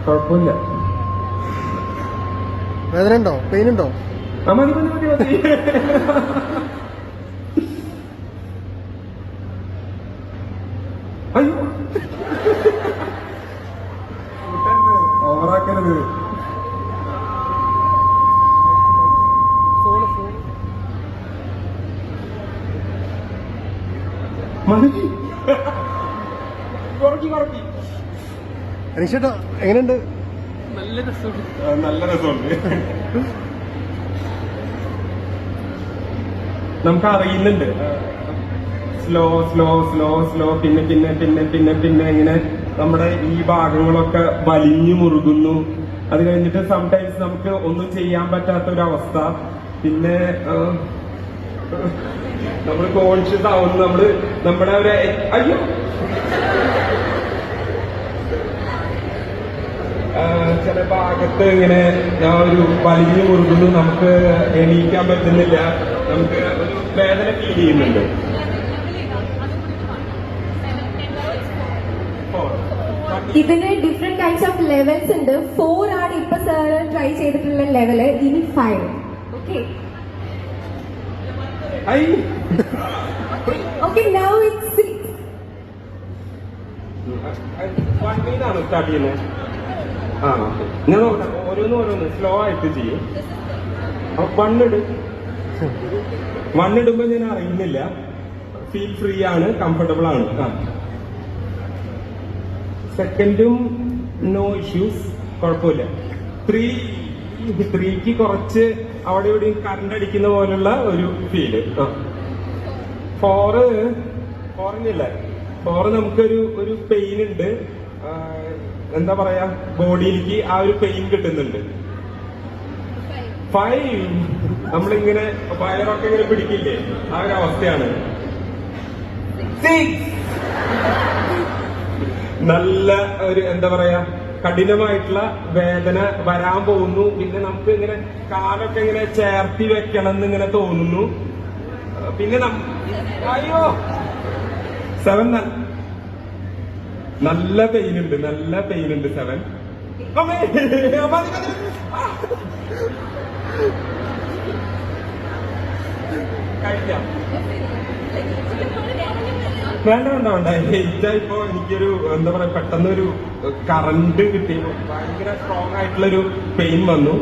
കുഴപ്പമില്ല. വേദന ഉണ്ടോ? പെയിൻ ഉണ്ടോ? മതി മതി മതി മതി. അയ്യോ ഓവറാക്കരുത്. മതി കുറക്കി കുറക്കി. അനീഷേട്ടാ എങ്ങനെയുണ്ട്? നല്ല രസമുണ്ട്. നല്ല രസമുണ്ട്. നമുക്ക് അറിയുന്നുണ്ട് സ്ലോ സ്ലോ സ്ലോ സ്ലോ പിന്നെ പിന്നെ പിന്നെ പിന്നെ പിന്നെ ഇങ്ങനെ നമ്മുടെ ഈ ഭാഗങ്ങളൊക്കെ വലിഞ്ഞു മുറുകുന്നു. അത് കഴിഞ്ഞിട്ട് സംടൈംസ് നമുക്ക് ഒന്നും ചെയ്യാൻ പറ്റാത്ത ഒരു അവസ്ഥ. പിന്നെ നമ്മൾ കോൺഷ്യസ് ആവുന്നു. നമ്മുടെ ഒരു അയ്യോ ചില ഭാഗത്ത് ഇങ്ങനെ ഒരു വലിഞ്ഞു മുറുകുന്നു. നമുക്ക് എണീക്കാൻ പറ്റുന്നില്ല. നമുക്ക് ഒരു വേദന ഫീൽ ചെയ്യുന്നുണ്ട്. ഇതിന് ഡിഫറെന്റ് ടൈപ്സ് ഓഫ് ലെവൽസ് ഉണ്ട്. 4 ആണ് ഇപ്പൊ സാർ ട്രൈ ചെയ്തിട്ടുള്ള ലെവല്. ഇനി 5. Okay okay now it's 6. വണ്ണിനാണ് സ്റ്റാർട്ട് ചെയ്യുന്നത്. ആ ഞാൻ നോക്കട്ടെ. ഓരോന്ന് സ്ലോ ആയിട്ട് ചെയ്യും. വണ്ണിടുമ്പോ ഞാൻ അറിയുന്നില്ല. ഫീൽ ഫ്രീ ആണ്, കംഫർട്ടബിൾ ആണ്. സെക്കൻഡും നോ ഇഷ്യൂസ്, കുഴപ്പമില്ല. 3ക്ക് കുറച്ച് അവിടെ ഇവിടെയും കറണ്ട് അടിക്കുന്ന പോലുള്ള ഒരു ഫീല്. 4 നമുക്കൊരു പെയിൻ ഉണ്ട്. എന്താ പറയാ, ബോഡിയിലേക്ക് ആ ഒരു പെയിൻ കിട്ടുന്നുണ്ട്. 5 നമ്മളിങ്ങനെ വയറൊക്കെ ഇങ്ങനെ പിടിക്കില്ലേ, ആ ഒരു അവസ്ഥയാണ്. 6 നല്ല ഒരു എന്താ പറയാ കഠിനമായിട്ടുള്ള വേദന വരാൻ പോകുന്നു. പിന്നെ നമുക്ക് ഇങ്ങനെ കാലൊക്കെ ഇങ്ങനെ ചേർത്തി വെക്കണം എന്നിങ്ങനെ തോന്നുന്നു. പിന്നെ അയ്യോ 7 നല്ല പെയിൻ ഉണ്ട്. 7 കഴിക്കാം. വേണ്ട ഇപ്പൊ എനിക്കൊരു എന്താ പറയാ പെട്ടെന്നൊരു കറണ്ട് കിട്ടിയപ്പോ ഭയങ്കര സ്ട്രോങ് ആയിട്ടുള്ളൊരു പെയിൻ വന്നു.